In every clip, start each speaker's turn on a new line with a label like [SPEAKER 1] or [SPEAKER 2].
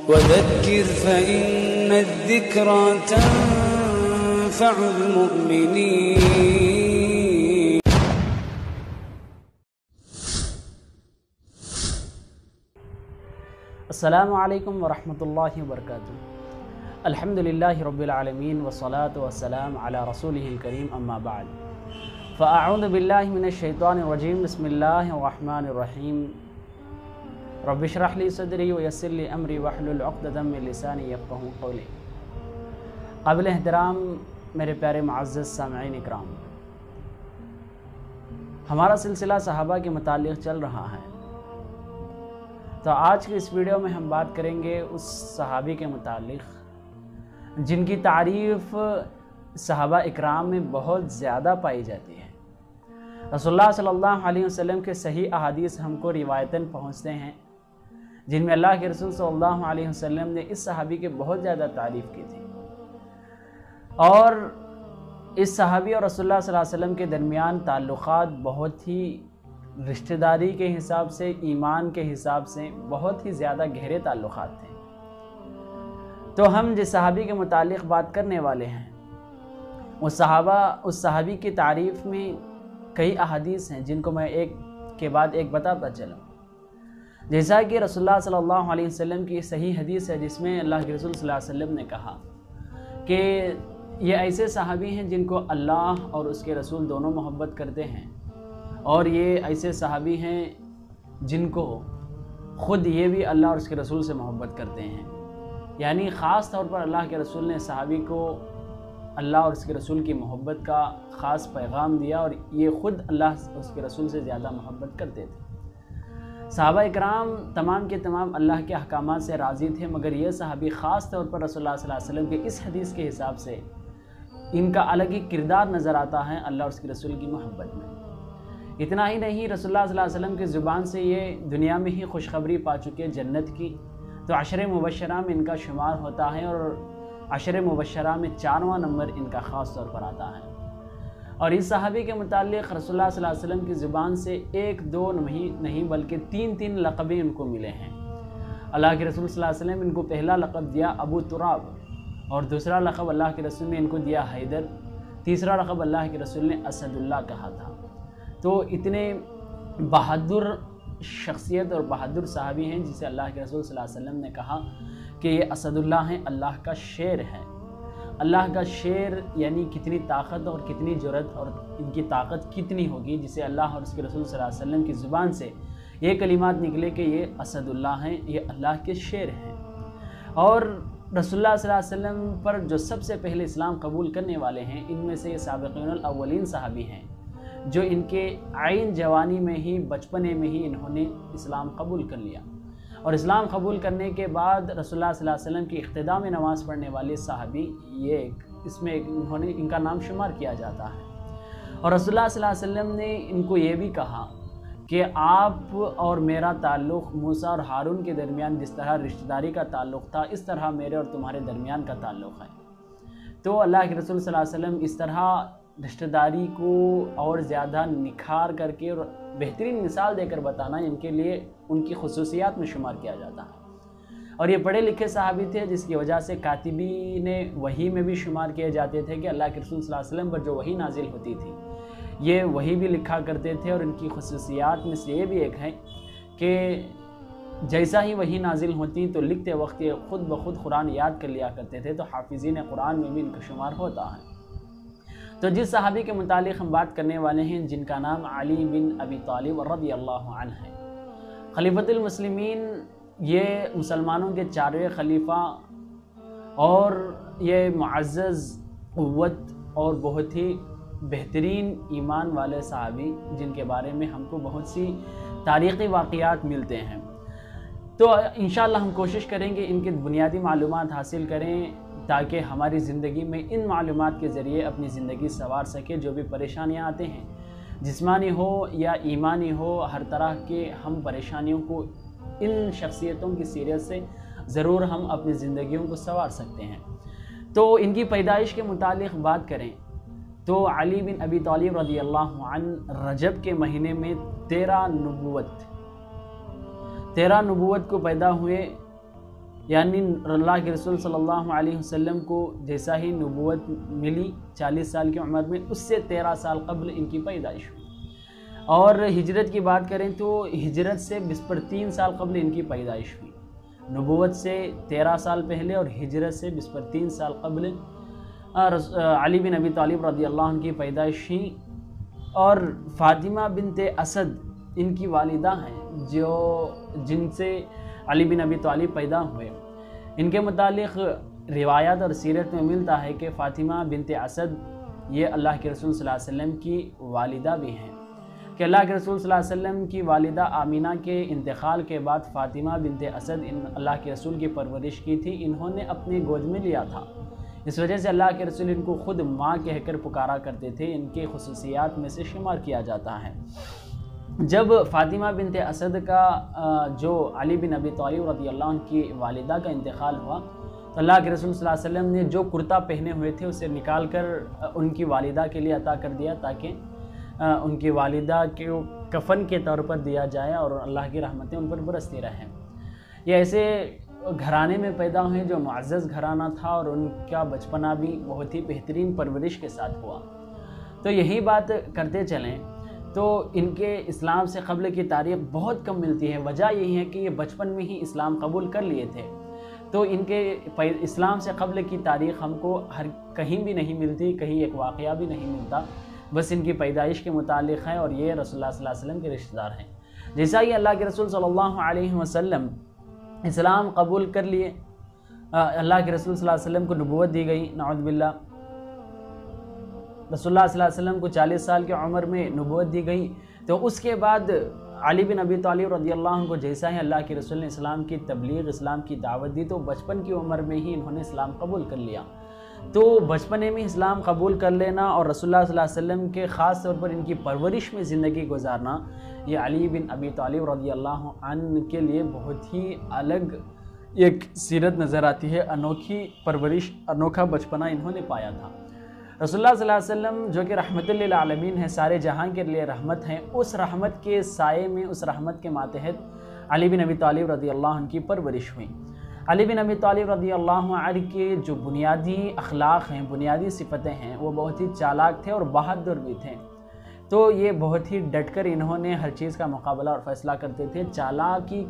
[SPEAKER 1] وذكر فإن الذكرى تنفع المؤمنين.
[SPEAKER 2] السلام علیکم ورحمۃ اللہ وبرکاتہ. الحمدللہ رب العالمین والصلاة والسلام علی رسولہ الکریم اما بعد. فاعوذ باللہ من الشیطان الرجیم. بسم اللہ الرحمن الرحیم. رب اشرح لی صدری ویسر لی امری واحلل عقدۃ من لسانی یفقہوا قولی. قابل احترام میرے پیارے معزز سامعین اکرام، ہمارا سلسلہ صحابہ کے متعلق چل رہا ہے. تو آج کی اس ویڈیو میں ہم بات کریں گے اس صحابی کے متعلق جن کی تعریف صحابہ اکرام میں بہت زیادہ پائی جاتی ہے. رسول اللہ صلی اللہ علیہ وسلم کے صحیح احادیث ہم کو روایتاً پہنچتے ہیں جن میں اللہ کے رسول صلی اللہ علیہ وسلم نے اس صحابی کے بہت زیادہ تعریف کی تھی، اور اس صحابی اور رسول اللہ صلی اللہ علیہ وسلم کے درمیان تعلقات بہت ہی رشتہ داری کے حساب سے، ایمان کے حساب سے بہت ہی زیادہ گہرے تعلقات تھے. تو ہم جس صحابی کے متعلق بات کرنے والے ہیں اس صحابی کی تعریف میں کئی احادیث ہیں جن کو میں ایک کے بعد ایک بتاتا چلوں. جیسا کہ رسول اللہ صلی اللہ علیہ وسلم کی صحیح حدیث ہے جس میں اللہ کے رسول صلی اللہ علیہ وسلم نے کہا کہ یہ ایسے صحابی ہیں جن کو اللہ اور اس کے رسول دونوں محبت کرتے ہیں، اور یہ ایسے صحابی ہیں جن کو خود یہ بھی اللہ اور اس کے رسول سے محبت کرتے ہیں. یعنی خاص طور پر اللہ کے رسول نے صحابی کو اللہ اور اس کے رسول کی محبت کا خاص پیغام دیا، اور یہ خود اللہ اور اس کے رسول سے زیادہ محبت کرتے تھے. صحابہ اکرام تمام کے تمام اللہ کے احکامات سے راضی تھے، مگر یہ صحابی خاص طور پر رسول اللہ صلی اللہ علیہ وسلم کے اس حدیث کے حساب سے ان کا الگ ہی کردار نظر آتا ہے اللہ اور اس کے رسول کی محبت میں. اتنا ہی نہیں، رسول اللہ صلی اللہ علیہ وسلم کی زبان سے یہ دنیا میں ہی خوشخبری پا چکے جنت کی، تو عشر مبشرہ میں ان کا شمار ہوتا ہے، اور عشر مبشرہ میں 4واں نمبر ان کا خاص طور پر آتا ہے. اور اس صحابی کے متعلق رسول اللہ صلی اللہ علیہ وسلم کی زبان سے 1 2 نہیں بلکہ 3 لقبیں ان کو ملے ہیں. اللہ کے رسول صلی اللہ علیہ وسلم ان کو پہلا لقب دیا ابو تراب، اور دوسرا لقب اللہ کے رسول نے ان کو دیا حیدر، تیسرا لقب اللہ کے رسول نے اسد اللہ کہا تھا. تو اتنے بہادر شخصیت اور بہادر صحابی ہیں جسے اللہ کے رسول صلی اللہ علیہ وسلم نے کہا کہ یہ اسد اللہ ہیں، اللہ کا شیر ہے. اللہ کا شیر یعنی کتنی طاقت اور کتنی جرأت اور ان کی طاقت کتنی ہوگی جسے اللہ اور اس کے رسول صلی اللہ علیہ وسلم کی زبان سے یہ کلمات نکلے کہ یہ اسد اللہ ہیں، یہ اللہ کے شیر ہیں. اور رسول اللہ صلی اللہ علیہ وسلم پر جو سب سے پہلے اسلام قبول کرنے والے ہیں ان میں سے یہ سابقین الاولین صحابی ہیں جو ان کے عین جوانی میں ہی، بچپنے میں ہی انہوں نے اسلام قبول کر لیا. اور اسلام قبول کرنے کے بعد رسول اللہ صلی اللہ علیہ وسلم کی اقتداء میں نماز پڑھنے والے صحابی اس میں ان کا نام شمار کیا جاتا ہے. اور رسول اللہ صلی اللہ علیہ وسلم نے ان کو یہ بھی کہا کہ آپ اور میرا تعلق موسیٰ اور ہارون کے درمیان جس طرح رشتہ داری کا تعلق تھا اس طرح میرے اور تمہارے درمیان کا تعلق ہے. تو اللہ کے رسول صلی اللہ علیہ وسلم اس طرح رشتہ داری کو اور زیادہ نکھار کر کے اور بہترین مثال دے کر بتانا ان کے لیے ان کی خصوصیات میں شمار کیا جاتا ہے. اور یہ پڑھے لکھے صحابی تھے جس کی وجہ سے کاتبین وحی میں بھی شمار کیے جاتے تھے کہ اللہ کے رسول صلی اللہ علیہ وسلم پر جو وحی نازل ہوتی تھی یہ وحی بھی لکھا کرتے تھے. اور ان کی خصوصیات میں سے یہ بھی ایک ہے کہ جیسا ہی وحی نازل ہوتی تو لکھتے وقت یہ خود بخود قرآن یاد کر لیا کرتے تھے، تو حافظین قرآن میں بھی ان کا شمار ہوتا ہے. تو جس صحابی کے متعلق ہم بات کرنے والے ہیں جن کا نام علی بن ابی طالب رضی اللہ عنہ ہے، خلیفۃ المسلمین، یہ مسلمانوں کے 4ویں خلیفہ اور یہ معزز قوت اور بہت ہی بہترین ایمان والے صحابی جن کے بارے میں ہم کو بہت سی تاریخی واقعات ملتے ہیں. تو انشاءاللہ ہم کوشش کریں گے ان کی بنیادی معلومات حاصل کریں تاکہ ہماری زندگی میں ان معلومات کے ذریعے اپنی زندگی سنوار سکے. جو بھی پریشانیاں آتے ہیں جسمانی ہو یا ایمانی ہو، ہر طرح کے ہم پریشانیوں کو ان شخصیتوں کی سیرت سے ضرور ہم اپنی زندگیوں کو سنوار سکتے ہیں. تو ان کی پیدائش کے متعلق بات کریں تو علی بن ابی طالب رضی اللہ عنہ رجب کے مہینے میں 13 نبوت کو پیدا ہوئے یعنی اللہ کے رسول صلی اللہ علیہ وسلم کو جیسا ہی نبوت ملی 40 سال کی عمر میں، اس سے 13 سال قبل ان کی پیدائش ہوئی۔ اور ہجرت کی بات کریں تو ہجرت سے بسپر 3 سال قبل ان کی پیدائش ہوئی۔ نبوت سے 13 سال پہلے اور ہجرت سے بسپر 3 سال قبل علی بن ابی طالب رضی اللہ عنہ کی پیدائش ہوئی۔ اور فاطمہ بنت اسد ان کی والدہ ہیں جن سے علی بن ابی طالب پیدا ہوئے۔ ان کے متعلق روایات اور سیرت میں ملتا ہے کہ فاطمہ بنت اسد یہ اللہ کے رسول صلی اللہ علیہ وسلم کی والدہ بھی ہیں، کہ اللہ کے رسول صلی اللہ علیہ وسلم کی والدہ آمینہ کے انتقال کے بعد فاطمہ بنت اسد اللہ کے رسول کی پرورش کی تھی، انہوں نے اپنی گود میں لیا تھا۔ اس وجہ سے اللہ کے رسول ان کو خود ماں کہہ کر پکارا کرتے تھے، ان کی خصوصیات میں سے شمار کیا جاتا ہے۔ جب فاطمہ بنت اسد کا جو علی بن ابی طالب رضی اللہ عنہ کی والدہ کا انتقال ہوا تو اللہ کے رسول صلی اللہ علیہ وسلم نے جو کرتا پہنے ہوئے تھے اسے نکال کر ان کی والدہ کے لیے عطا کر دیا، تاکہ ان کی والدہ کو کفن کے طور پر دیا جائے اور اللہ کی رحمتیں ان پر برستی رہیں۔ یہ ایسے گھرانے میں پیدا ہوئے جو معزز گھرانہ تھا، اور ان کا بچپنا بھی بہت ہی بہترین پرورش کے ساتھ ہوا۔ تو یہی بات کرتے چلیں تو ان کے اسلام سے قبل کی تاریخ بہت کم ملتی ہے۔ وجہ یہی ہے کہ یہ بچپن میں ہی اسلام قبول کر لیے تھے، تو ان کے اسلام سے قبل کی تاریخ ہم کو کہیں بھی نہیں ملتی، کہیں ایک واقعہ بھی نہیں ملتا، بس ان کی پیدائش کے متعلق ہے، اور یہ رسول اللہ صلی اللہ علیہ وسلم کے رشتہ دار ہیں۔ جیسا ہی اللہ کے رسول صلی اللہ علیہ وسلم اسلام قبول کر لیے، اللہ کے رسول صلی اللہ علیہ وسلم کو نبوت دی گئی، نعوذ باللہ، رسول اللہ صلی اللہ علیہ وسلم کو 40 سال کی عمر میں نبوت دی گئی، تو اس کے بعد علی بن ابی طالب رضی اللہ عنہ کو جیسا ہی اللہ کے رسول نے اسلام کی تبلیغ، اسلام کی دعوت دی، تو بچپن کی عمر میں ہی انہوں نے اسلام قبول کر لیا۔ تو بچپنے میں اسلام قبول کر لینا اور رسول اللہ صلی اللہ علیہ وسلم کے خاص طور پر ان کی پرورش میں زندگی گزارنا، یہ علی بن ابی طالب رضی اللہ عنہ کے لیے بہت ہی الگ ایک سیرت نظر آتی ہے، انوکھی پرورش، انوکھا بچپنا انہوں نے پایا تھا۔ رسول اللہ صلی اللہ علیہ وسلم جو کہ رحمت للعالمین ہے، سارے جہاں کے لیے رحمت ہیں، اس رحمت کے سائے میں، اس رحمت کے ماتحت علی بن ابی طالب رضی اللہ عنہ کی پرورش ہوئی۔ علی بن ابی طالب رضی اللہ عنہ کے جو بنیادی اخلاق ہیں، بنیادی صفتیں ہیں، وہ بہت ہی چالاک تھے اور بہادر بھی تھے۔ تو یہ بہت ہی ڈٹ کر انہوں نے ہر چیز کا مقابلہ اور فیصلہ کرتے تھے۔ چالاکی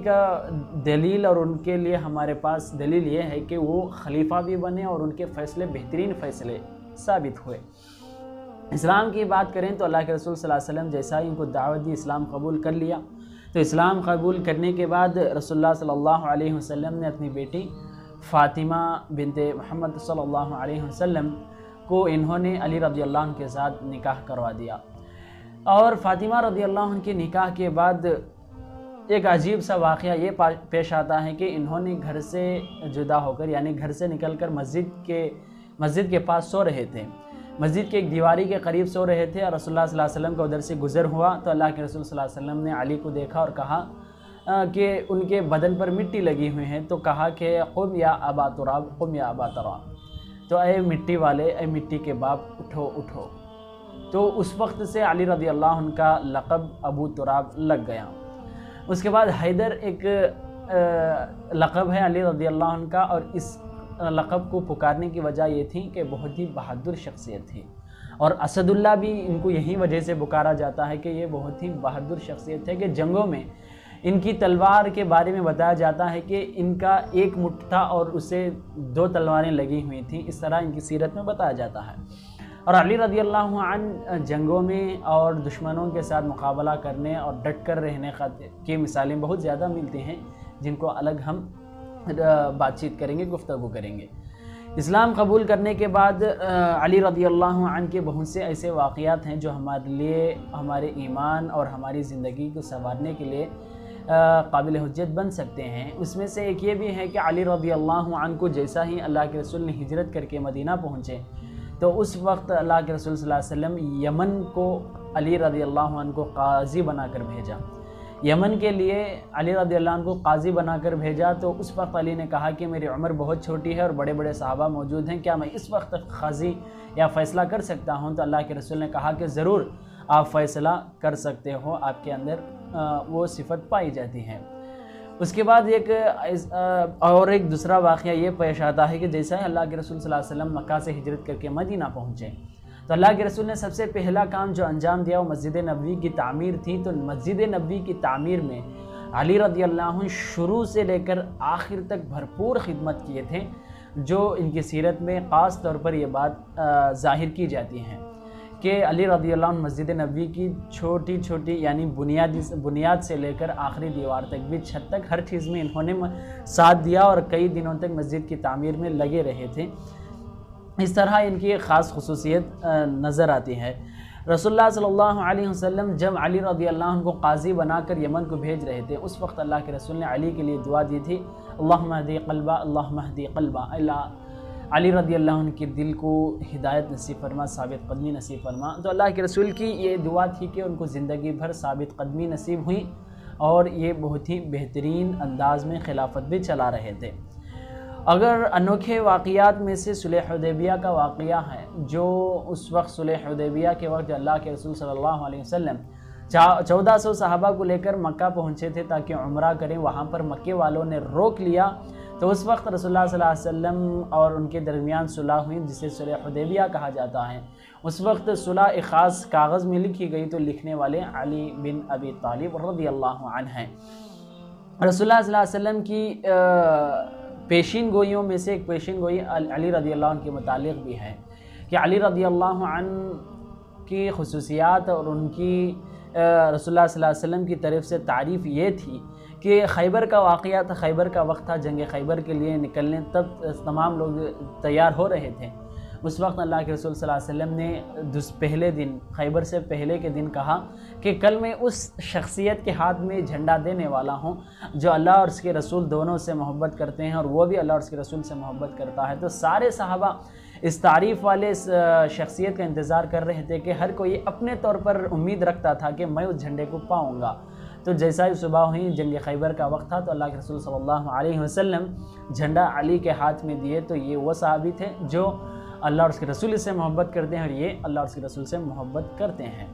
[SPEAKER 2] کا دلیل، اور ان کے لیے ہمارے پاس دلیل یہ ہے کہ وہ خلیفہ بھی بنے اور ان کے فیصلے بہترین فیصلے ثابت ہوئے۔ اسلام کی بات کریں تو اللہ کے رسول صلی اللہ علیہ وسلم جیسا ہی ان کو دعوت دی، اسلام قبول کر لیا، تو اسلام قبول کرنے کے بعد رسول اللہ صلی اللہ علیہ وسلم نے اپنی بیٹی فاطمہ بنت محمد صلی اللہ علیہ وسلم کو انہوں نے علی رضی اللہ عنہ کے ساتھ نکاح کروا دیا۔ اور فاطمہ رضی اللہ عنہ کے نکاح کے بعد ایک عجیب سا واقعہ یہ پیش آتا ہے کہ انہوں نے گھر سے جدا ہو کر، یعنی گھر سے نکل کر مسجد کے پاس سو رہے تھے، مسجد کے ایک دیواری کے قریب سو رہے تھے، اور رسول اللہ صلی اللہ علیہ وسلم کا ادھر سے گزر ہوا تو اللہ کے رسول صلی اللہ علیہ وسلم نے علی کو دیکھا اور کہا کہ ان کے بدن پر مٹی لگی ہوئی ہیں، تو کہا کہ قم یا ابا تراب، قم یا ابا تراب، تو اے مٹی والے، اے مٹی کے باپ، اٹھو اٹھو۔ تو اس وقت سے علی رضی اللہ عنہ کا لقب ابو تراب لگ گیا۔ اس کے بعد حیدر ایک لقب ہے علی رضی اللہ عنہ کا، اور اس لقب کو پکارنے کی وجہ یہ تھی کہ بہت ہی بہادر شخصیت تھی، اور اسد اللہ بھی ان کو یہی وجہ سے پکارا جاتا ہے کہ یہ بہت ہی بہادر شخصیت ہے، کہ جنگوں میں ان کی تلوار کے بارے میں بتایا جاتا ہے کہ ان کا ایک مٹھ تھا اور اسے 2 تلواریں لگی ہوئی تھیں، اس طرح ان کی سیرت میں بتایا جاتا ہے۔ اور علی رضی اللہ عنہ جنگوں میں اور دشمنوں کے ساتھ مقابلہ کرنے اور ڈٹ کر رہنے کی مثالیں بہت زیادہ ملتی ہیں، جن کو الگ ہم بات چیت کریں گے، گفتگو کریں گے۔ اسلام قبول کرنے کے بعد علی رضی اللہ عنہ کے بہت سے ایسے واقعات ہیں جو ہمارے لیے، ہمارے ایمان اور ہماری زندگی کو سنوارنے کے لیے قابل حجت بن سکتے ہیں۔ اس میں سے ایک یہ بھی ہے کہ علی رضی اللہ عنہ کو جیسا ہی اللہ کے رسول نے ہجرت کر کے مدینہ پہنچے تو اس وقت اللہ کے رسول صلی اللہ علیہ وسلم یمن کو علی رضی اللہ عنہ کو قاضی بنا کر بھیجا۔ یمن کے لیے علی رضی اللہ عنہ کو قاضی بنا کر بھیجا، تو اس وقت علی نے کہا کہ میری عمر بہت چھوٹی ہے اور بڑے بڑے صحابہ موجود ہیں، کیا میں اس وقت قاضی یا فیصلہ کر سکتا ہوں؟ تو اللہ کے رسول نے کہا کہ ضرور آپ فیصلہ کر سکتے ہو، آپ کے اندر وہ صفت پائی جاتی ہے۔ اس کے بعد ایک دوسرا واقعہ یہ پیش آتا ہے کہ جیسا ہی اللہ کے رسول صلی اللہ علیہ وسلم مکہ سے ہجرت کر کے مدینہ پہنچے تو اللہ کے رسول نے سب سے پہلا کام جو انجام دیا وہ مسجد نبوی کی تعمیر تھی. تو مسجد نبوی کی تعمیر میں علی رضی اللہ عنہ شروع سے لے کر آخر تک بھرپور خدمت کیے تھے، جو ان کی سیرت میں خاص طور پر یہ بات ظاہر کی جاتی ہے کہ علی رضی اللہ عنہ مسجد نبوی کی چھوٹی چھوٹی یعنی بنیاد سے لے کر آخری دیوار تک بھی چھت تک ہر چیز میں انہوں نے ساتھ دیا اور کئی دنوں تک مسجد کی تعمیر میں لگے رہے تھے. اس طرح ان کی ایک خاص خصوصیت نظر آتی ہے. رسول اللہ صلی اللہ علیہ وسلم جب علی رضی اللہ عنہ کو قاضی بنا کر یمن کو بھیج رہے تھے اس وقت اللہ کے رسول نے علی کے لیے دعا دی تھی، اللہم اہدی قلبہ اللہم اہدی قلبہ، اللہ علی رضی اللہ عنہ کے دل کو ہدایت نصیب فرما، ثابت قدمی نصیب فرما. تو اللہ کے رسول کی یہ دعا تھی کہ ان کو زندگی بھر ثابت قدمی نصیب ہوئی اور یہ بہت ہی بہترین انداز میں خلافت بھی چلا رہے تھے. اگر انوکھے واقعات میں سے صلح حدیبیہ کا واقعہ ہے، جو اس وقت صلح حدیبیہ کے وقت اللہ کے رسول صلی اللہ علیہ وسلم 1400 صحابہ کو لے کر مکہ پہنچے تھے تاکہ عمرہ کریں، وہاں پر مکے والوں نے روک لیا تو اس وقت رسول اللہ صلی اللہ علیہ وسلم اور ان کے درمیان صلح ہوئی جسے صلح حدیبیہ کہا جاتا ہے. اس وقت صلح ایک خاص کاغذ میں لکھی گئی تو لکھنے والے علی بن ابی طالب رضی اللہ عنہ ہیں. رسول اللہ صلی اللہ علیہ وسلم کی پیشین گوئیوں میں سے ایک پیشین گوئی علی رضی اللہ عنہ کے متعلق بھی ہے کہ علی رضی اللہ عنہ کی خصوصیات اور ان کی رسول اللہ صلی اللہ علیہ وسلم کی طرف سے تعریف یہ تھی کہ خیبر کا واقعہ تھا، خیبر کا وقت تھا، جنگ خیبر کے لیے نکلنے تب تمام لوگ تیار ہو رہے تھے. اس وقت اللہ کے رسول صلی اللہ علیہ وسلم نے پہلے دن خیبر سے پہلے کے دن کہا کہ کل میں اس شخصیت کے ہاتھ میں جھنڈا دینے والا ہوں جو اللہ اور اس کے رسول دونوں سے محبت کرتے ہیں اور وہ بھی اللہ اور اس کے رسول سے محبت کرتا ہے. تو سارے صحابہ اس تعریف والے شخصیت کا انتظار کر رہے تھے کہ ہر کوئی اپنے طور پر امید رکھتا تھا کہ میں اس جھنڈے کو پاؤں گا. تو جیسا ہی صبح ہوئی جنگ خیبر کا وقت تھا تو اللہ کے رسول صلی اللہ علیہ وسلم جھنڈا علی کے ہاتھ میں دیے. تو یہ وہ صحابی تھے جو اللہ اور اس کے رسول سے محبت کرتے ہیں اور یہ اللہ اور اس کے رسول سے محبت کرتے ہیں.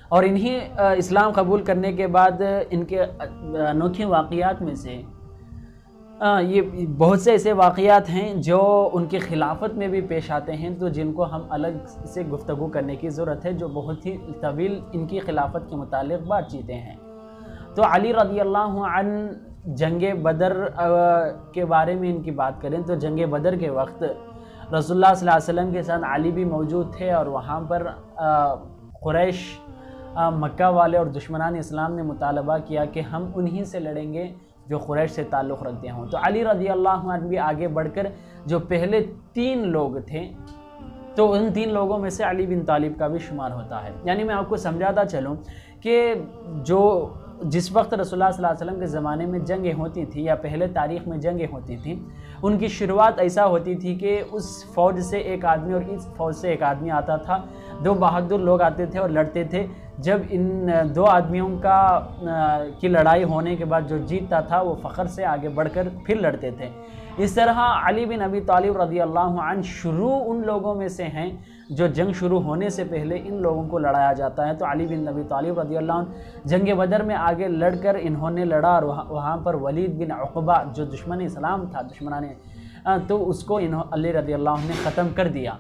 [SPEAKER 2] اور انہی اسلام قبول کرنے کے بعد ان کے انوکھے واقعات میں سے یہ بہت سے ایسے واقعات ہیں جو ان کی خلافت میں بھی پیش آتے ہیں تو جن کو ہم الگ سے گفتگو کرنے کی ضرورت ہے، جو بہت ہی طویل ان کی خلافت کے متعلق بات چیتیں ہیں. تو علی رضی اللہ عنہ جنگ بدر کے بارے میں ان کی بات کریں تو جنگ بدر کے وقت رسول اللہ صلی اللہ علیہ وسلم کے ساتھ علی بھی موجود تھے اور وہاں پر قریش مکہ والے اور دشمنان اسلام نے مطالبہ کیا کہ ہم انہی سے لڑیں گے جو قریش سے تعلق رکھتے ہوں. تو علی رضی اللہ عنہ بھی آگے بڑھ کر جو پہلے 3 لوگ تھے تو ان 3 لوگوں میں سے علی بن طالب کا بھی شمار ہوتا ہے. یعنی میں آپ کو سمجھاتا چلوں کہ جس وقت رسول اللہ صلی اللہ علیہ وسلم کے زمانے میں جنگیں ہوتی تھیں یا پہلے تاریخ میں جنگیں ہوتی تھیں، ان کی شروعات ایسا ہوتی تھی کہ اس فوج سے ایک آدمی اور اس فوج سے ایک آدمی آتا تھا. 2 بہادر لوگ آتے تھے اور لڑتے تھے. جب ان 2 آدمیوں کی لڑائی ہونے کے بعد جو جیتتا تھا وہ فخر سے آگے بڑھ کر پھر لڑتے تھے. اس طرح علی بن ابی طالب رضی اللہ عنہ شروع ان لوگوں میں سے ہیں جو جنگ شروع ہونے سے پہلے ان لوگوں کو لڑایا جاتا ہے. تو علی بن ابی طالب رضی اللہ عنہ جنگ بدر میں آگے لڑ کر انہوں نے لڑا اور وہاں پر ولید بن عقبہ جو دشمن اسلام تھا تو اس کو علی رضی اللہ عنہ نے ختم کر دیا.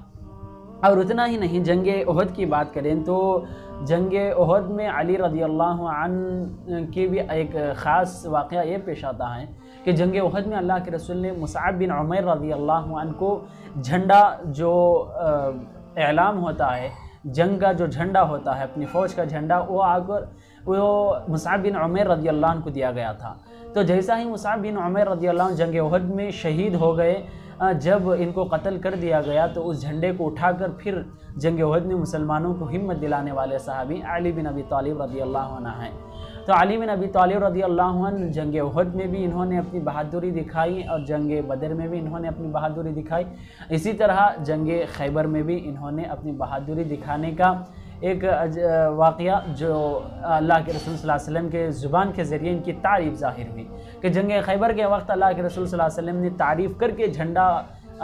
[SPEAKER 2] اور اتنا ہی نہیں، جنگ احد کی بات کریں تو جنگ احد میں علی رضی اللہ عنہ کی بھی ایک خاص واقعہ یہ پیش آتا ہے کہ جنگ احد میں اللہ کے رسول نے مصعب بن عمیر رضی اللہ عنہ کو جھنڈا جو اعلام ہوتا ہے، جنگ کا جو جھنڈا ہوتا ہے، اپنی فوج کا جھنڈا، وہ مصعب بن عمیر رضی اللہ عنہ کو دیا گیا تھا. تو جیسا ہی مصعب بن عمیر رضی اللہ عنہ جنگ احد میں شہید ہو گئے، جب ان کو قتل کر دیا گیا تو اس جھنڈے کو اٹھا کر پھر جنگ احد میں مسلمانوں کو ہمت دلانے والے صحابی علی بن ابی طالب رضی اللہ عنہ ہیں. تو علی بن ابی طالب رضی اللہ عنہ جنگ احد میں بھی انہوں نے اپنی بہادری دکھائی اور جنگ بدر میں بھی انہوں نے اپنی بہادری دکھائی. اسی طرح جنگ خیبر میں بھی انہوں نے اپنی بہادری دکھانے کا ایک واقعہ جو اللہ کے رسول صلی اللہ علیہ وسلم کے زبان کے ذریعے ان کی تعریف ظاہر ہوئی کہ جنگ خیبر کے وقت اللہ کے رسول صلی اللہ علیہ وسلم نے تعریف کر کے جھنڈا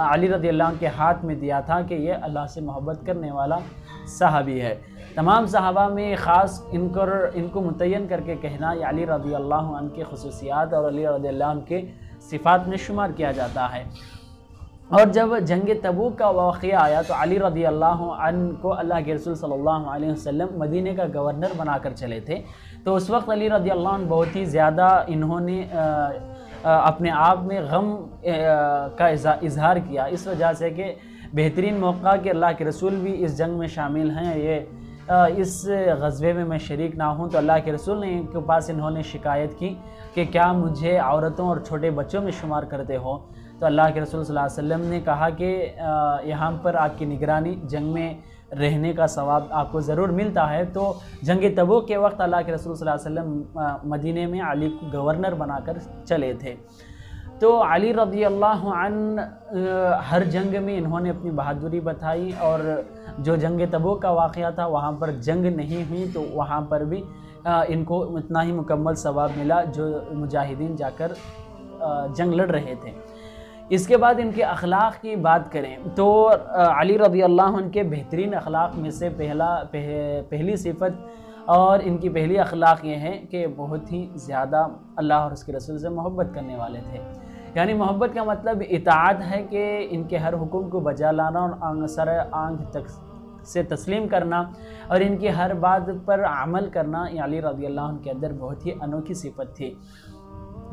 [SPEAKER 2] علی رضی اللہ عنہ کے ہاتھ میں دیا تھا کہ یہ اللہ سے محبت کرنے والا صحابی ہے۔ تمام صحابہ میں خاص ان کو متعین کر کے کہنا یہ علی رضی اللہ عنہ کے خصوصیات اور علی رضی اللہ عنہ کے صفات میں شمار کیا جاتا ہے۔ اور جب جنگ تبوک کا واقعہ آیا تو علی رضی اللہ عنہ کو اللہ کے رسول صلی اللہ علیہ وسلم مدینہ کا گورنر بنا کر چلے تھے، تو اس وقت علی رضی اللہ عنہ بہت ہی زیادہ انہوں نے اپنے آپ میں غم کا اظہار کیا، اس وجہ سے کہ بہترین موقع کہ اللہ کے رسول بھی اس جنگ میں شامل ہیں، اس غزوے میں میں شریک نہ ہوں، تو اللہ کے رسول نے ان کے پاس انہوں نے شکایت کی کہ کیا مجھے عورتوں اور چھوٹے بچوں میں شمار کرتے ہو؟ تو اللہ کے رسول صلی اللہ علیہ وسلم نے کہا کہ یہاں پر آپ کی نگرانی جنگ میں رہنے کا ثواب آپ کو ضرور ملتا ہے۔ تو جنگ تبوک کے وقت اللہ کے رسول صلی اللہ علیہ وسلم مدینے میں علی کو گورنر بنا کر چلے تھے۔ تو علی رضی اللہ عنہ ہر جنگ میں انہوں نے اپنی بہادری بتائی، اور جو جنگ تبوک کا واقعہ تھا وہاں پر جنگ نہیں ہوئی تو وہاں پر بھی ان کو اتنا ہی مکمل ثواب ملا جو مجاہدین جا کر جنگ لڑ رہے تھے۔ اس کے بعد ان کے اخلاق کی بات کریں تو علی رضی اللہ عنہ کے بہترین اخلاق میں سے پہلی صفت اور ان کی پہلی اخلاق یہ ہے کہ بہت ہی زیادہ اللہ اور اس کے رسول سے محبت کرنے والے تھے۔ یعنی محبت کا مطلب اطاعت ہے کہ ان کے ہر حکم کو بجا لانا اور سر آنکھ تک سے تسلیم کرنا اور ان کی ہر بات پر عمل کرنا، یہ علی رضی اللہ عنہ کے اندر بہت ہی انوکھی صفت تھی۔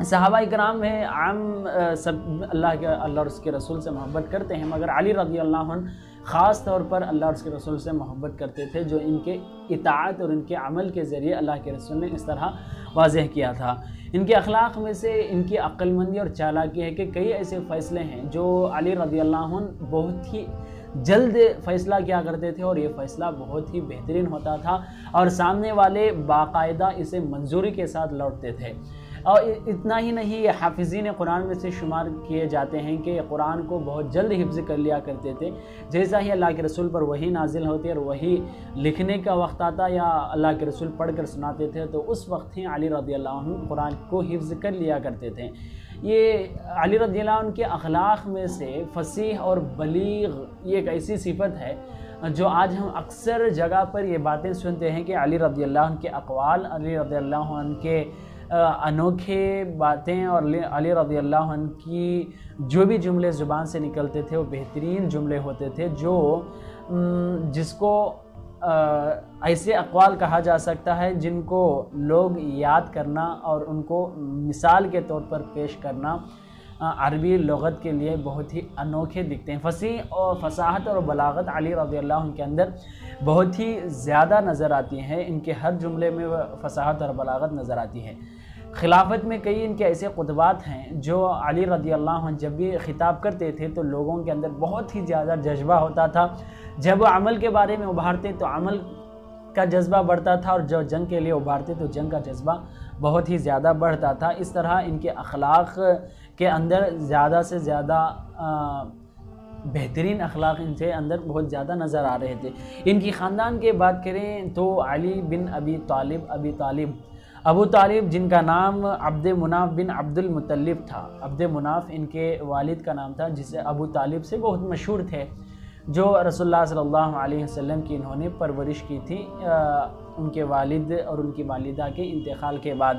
[SPEAKER 2] صحابہ اکرام میں عام سب اللہ اور اس کے رسول سے محبت کرتے ہیں، مگر علی رضی اللہ عنہ خاص طور پر اللہ اور اس کے رسول سے محبت کرتے تھے، جو ان کے اطاعت اور ان کے عمل کے ذریعے اللہ کے رسول نے اس طرح واضح کیا تھا۔ ان کے اخلاق میں سے ان کی عقل مندی اور چالاکی ہے کہ کئی ایسے فیصلے ہیں جو علی رضی اللہ عنہ بہت ہی جلد فیصلہ کیا کرتے تھے، اور یہ فیصلہ بہت ہی بہترین ہوتا تھا اور سامنے والے باقاعدہ اسے منظوری کے ساتھ لوٹتے تھے۔ اور اتنا ہی نہیں، یہ حافظین قرآن میں سے شمار کیے جاتے ہیں کہ قرآن کو بہت جلد حفظ کر لیا کرتے تھے۔ جیسا ہی اللہ کے رسول پر وحی نازل ہوتی اور وحی لکھنے کا وقت آتا یا اللہ کے رسول پڑھ کر سناتے تھے تو اس وقت ہی علی رضی اللہ عنہ قرآن کو حفظ کر لیا کرتے تھے۔ یہ علی رضی اللہ عنہ کے اخلاق میں سے فصیح اور بلیغ یہ ایک ایسی صفت ہے جو آج ہم اکثر جگہ پر یہ باتیں سنتے ہیں کہ علی رضی اللہ عنہ کے اقوال، علی رضی اللہ عنہ کے انوکھے باتیں اور علی رضی اللہ عنہ کی جو بھی جملے زبان سے نکلتے تھے وہ بہترین جملے ہوتے تھے، جس کو ایسے اقوال کہا جا سکتا ہے جن کو لوگ یاد کرنا اور ان کو مثال کے طور پر پیش کرنا عربی لغت کے لیے بہت ہی انوکھے دکھتے ہیں۔ فصیح اور فصاحت اور بلاغت علی رضی اللہ عنہ کے اندر بہت ہی زیادہ نظر آتی ہے، ان کے ہر جملے میں فصاحت اور بلاغت نظر آتی ہے۔ خلافت میں کئی ان کے ایسے خطبات ہیں جو علی رضی اللہ عنہ جب بھی خطاب کرتے تھے تو لوگوں کے اندر بہت ہی زیادہ جذبہ ہوتا تھا، جب وہ عمل کے بارے میں ابھارتے تو عمل کا جذبہ بڑھتا تھا، اور جو جنگ کے لیے ابھارتے تو جنگ کا جذبہ بہت ہی زیادہ بڑھتا تھا۔ اس طرح ان کے اخلاق کے اندر زیادہ سے زیادہ بہترین اخلاق ان کے اندر بہت زیادہ نظر آ رہے تھے۔ ان کی خاندان کی بات کریں تو علی بن ابو طالب جن کا نام عبد مناف بن عبد المطلب تھا، عبد مناف ان کے والد کا نام تھا، جسے ابو طالب سے بہت مشہور تھے، جو رسول اللہ صلی اللہ علیہ وسلم کی انہوں نے پرورش کی تھی ان کے والد اور ان کی والدہ کے انتقال کے بعد۔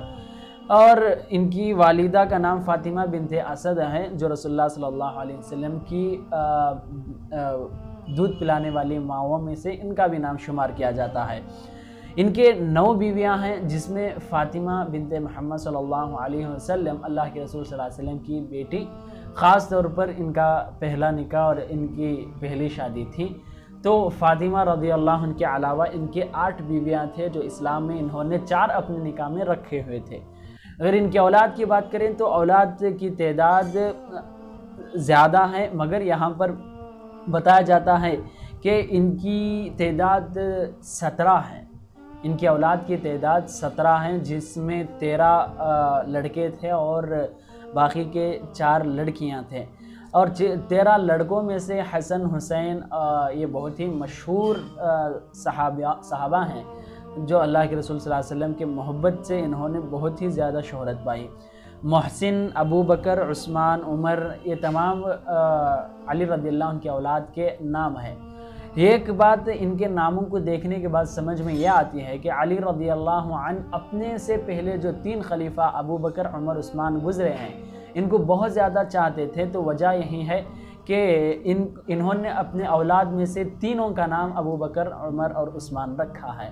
[SPEAKER 2] اور ان کی والدہ کا نام فاطمہ بنت اسد ہے، جو رسول اللہ صلی اللہ علیہ وسلم کی دودھ پلانے والی ماؤں میں سے ان کا بھی نام شمار کیا جاتا ہے۔ ان کے 9 بیویاں ہیں، جس میں فاطمہ بنت محمد صلی اللہ علیہ وسلم اللہ کے رسول صلی اللہ علیہ وسلم کی بیٹی، خاص طور پر ان کا پہلا نکاح اور ان کی پہلی شادی تھی۔ تو فاطمہ رضی اللہ عنہ کے علاوہ ان کے 8 بیویاں تھے جو اسلام میں انہوں نے 4 اپنے نکاح میں رکھے ہوئے تھے۔ اگر ان کی اولاد کی بات کریں تو اولاد کی تعداد زیادہ ہے، مگر یہاں پر بتایا جاتا ہے کہ ان کی تعداد 17 ہے، ان کی اولاد کی تعداد 17 ہیں، جس میں 13 لڑکے تھے اور باقی کے 4 لڑکیاں تھے، اور 13 لڑکوں میں سے حسن حسین یہ بہت ہی مشہور صحابہ ہیں جو اللہ کے رسول صلی اللہ علیہ وسلم کے محبت سے انہوں نے بہت ہی زیادہ شہرت پائی۔ محسن، ابو بکر، عثمان، عمر، یہ تمام علی رضی اللہ عنہ کی اولاد کے نام ہیں۔ ایک بات ان کے ناموں کو دیکھنے کے بعد سمجھ میں یہ آتی ہے کہ علی رضی اللہ عنہ اپنے سے پہلے جو 3 خلیفہ ابو بکر، عمر، عثمان گزرے ہیں ان کو بہت زیادہ چاہتے تھے، تو وجہ یہی ہے کہ انہوں نے اپنے اولاد میں سے تینوں کا نام ابو بکر، عمر اور عثمان رکھا ہے۔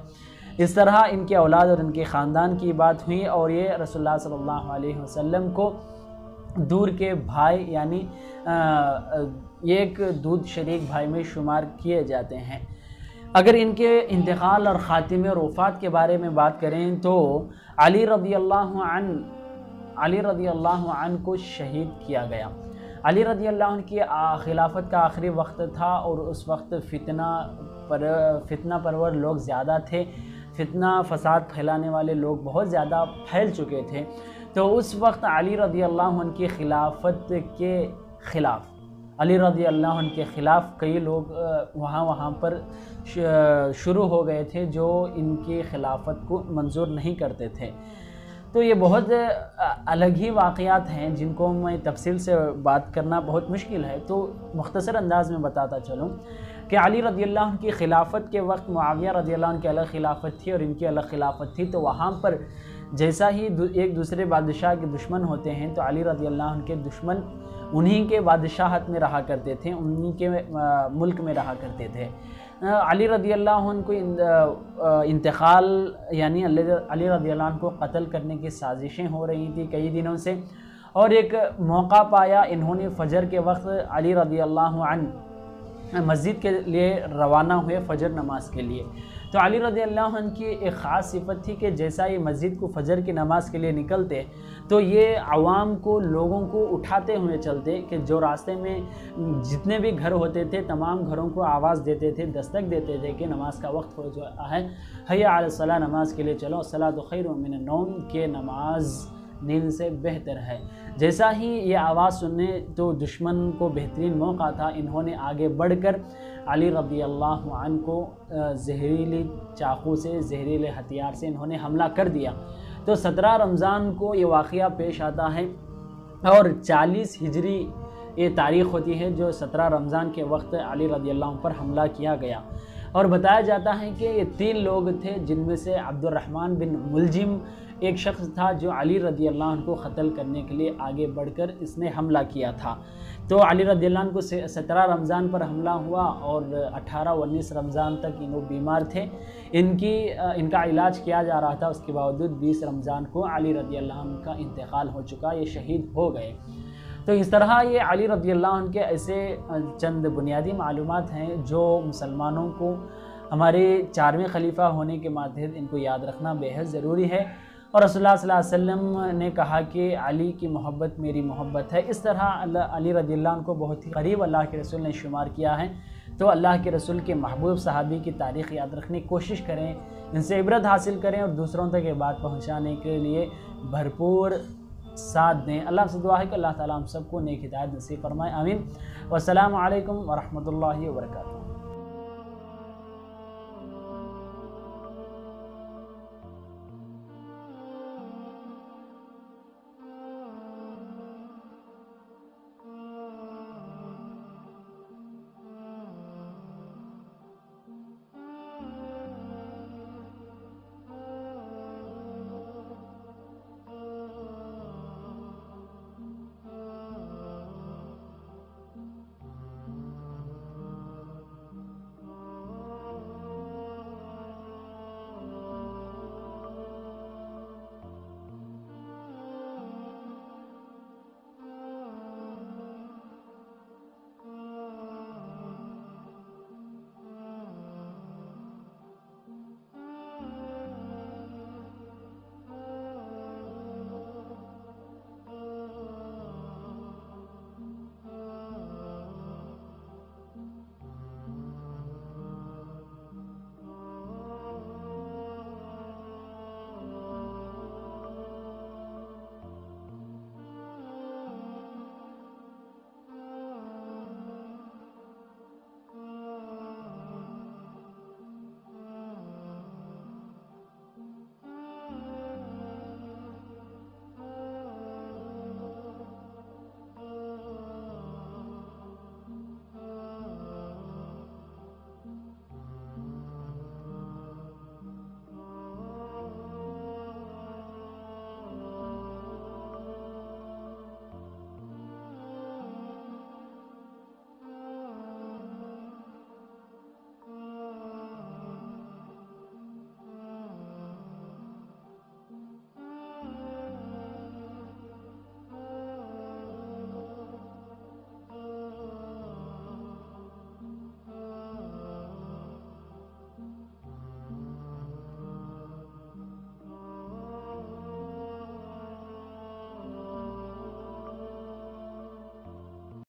[SPEAKER 2] اس طرح ان کے اولاد اور ان کے خاندان کی بات ہوئی، اور یہ رسول اللہ صلی اللہ علیہ وسلم کو دور کے بھائی یعنی ایک دودھ شریک بھائی میں شمار کیے جاتے ہیں۔ اگر ان کے انتقال اور خاتمے اور وفات کے بارے میں بات کریں تو علی رضی اللہ عنہ کو شہید کیا گیا۔ علی رضی اللہ عنہ کی خلافت کا آخری وقت تھا، اور اس وقت فتنہ پرور لوگ زیادہ تھے، فتنہ فساد پھیلانے والے لوگ بہت زیادہ پھیل چکے تھے۔ تو اس وقت علی رضی اللہ عنہ کی خلافت کے خلاف، علی رضی اللہ عنہ کے خلاف کئی لوگ وہاں پر شروع ہو گئے تھے جو ان کی خلافت کو منظور نہیں کرتے تھے۔ تو یہ بہت الگ ہی واقعات ہیں جن کو میں تفصیل سے بات کرنا بہت مشکل ہے، تو مختصر انداز میں بتاتا چلوں کہ علی رضی اللہ عنہ کی خلافت کے وقت معاویہ رضی اللہ عنہ کی الگ خلافت تھی اور ان کی الگ خلافت تھی، تو وہاں پر جیسا ہی ایک دوسرے بادشاہ کے دشمن ہوتے ہیں تو علی رضی اللہ عنہ کے دشمن انہی کے بادشاہت میں رہا کرتے تھے، انہی کے ملک میں رہا کرتے تھے۔ علی رضی اللہ عنہ کو انتقال یعنی علی رضی اللہ عنہ کو قتل کرنے کی سازشیں ہو رہی تھیں کئی دنوں سے، اور ایک موقع پایا، انہوں نے فجر کے وقت علی رضی اللہ عنہ مسجد کے لیے روانہ ہوئے فجر نماز کے لیے۔ تو علی رضی اللہ عنہ کی ایک خاص صفت تھی کہ جیسا یہ مسجد کو فجر کی نماز کے لیے نکلتے تو یہ عوام کو، لوگوں کو اٹھاتے ہوئے چلتے، کہ جو راستے میں جتنے بھی گھر ہوتے تھے تمام گھروں کو آواز دیتے تھے، دستک دیتے تھے کہ نماز کا وقت ہو جا ہے، حی علی الصلاۃ، نماز کے لیے چلو، الصلاۃ خیر من النوم، کہ نماز نیند سے بہتر ہے۔ جیسا ہی یہ آواز سننے تو دشمن کو بہترین موقع تھا، انہوں نے آگے بڑھ کر علی رضی اللہ عنہ کو زہریلی چاقو سے، زہریلے ہتھیار سے انہوں نے حملہ کر دیا۔ تو 17 رمضان کو یہ واقعہ پیش آتا ہے، اور 40 ہجری یہ تاریخ ہوتی ہے جو 17 رمضان کے وقت علی رضی اللہ عنہ پر حملہ کیا گیا۔ اور بتایا جاتا ہے کہ یہ 3 لوگ تھے، جن میں سے عبد الرحمن بن ملجم ایک شخص تھا جو علی رضی اللہ عنہ کو قتل کرنے کے لیے آگے بڑھ کر اس نے حملہ کیا تھا۔ تو علی رضی اللہ عنہ کو 17 رمضان پر حملہ ہوا، اور 18 و 19 رمضان تک وہ بیمار تھے، ان کا علاج کیا جا رہا تھا، اس کے باوجود 20 رمضان کو علی رضی اللہ عنہ کا انتقال ہو چکا، یہ شہید ہو گئے۔ تو اس طرح یہ علی رضی اللہ عنہ کے ایسے چند بنیادی معلومات ہیں جو مسلمانوں کو ہمارے 4ویں خلیفہ ہونے کے ماتحت ان کو یاد رکھنا بے حد ضروری ہے۔ اور رسول اللہ صلی اللہ علیہ وسلم نے کہا کہ علی کی محبت میری محبت ہے، اس طرح علی رضی اللہ عنہ کو بہت ہی قریب اللہ کے رسول نے شمار کیا ہے۔ تو اللہ کے رسول کے محبوب صحابی کی تاریخ یاد رکھنے کی کوشش کریں، ان سے عبرت حاصل کریں، اور دوسروں تک یہ بات پہنچانے کے لیے بھرپور ساتھ دیں۔ اللہ سے دعا ہے کہ اللہ تعالیٰ ہم سب کو نیک ہدایت نصیب فرمائے، آمین۔ والسلام علیکم ورحمۃ اللہ وبرکاتہ۔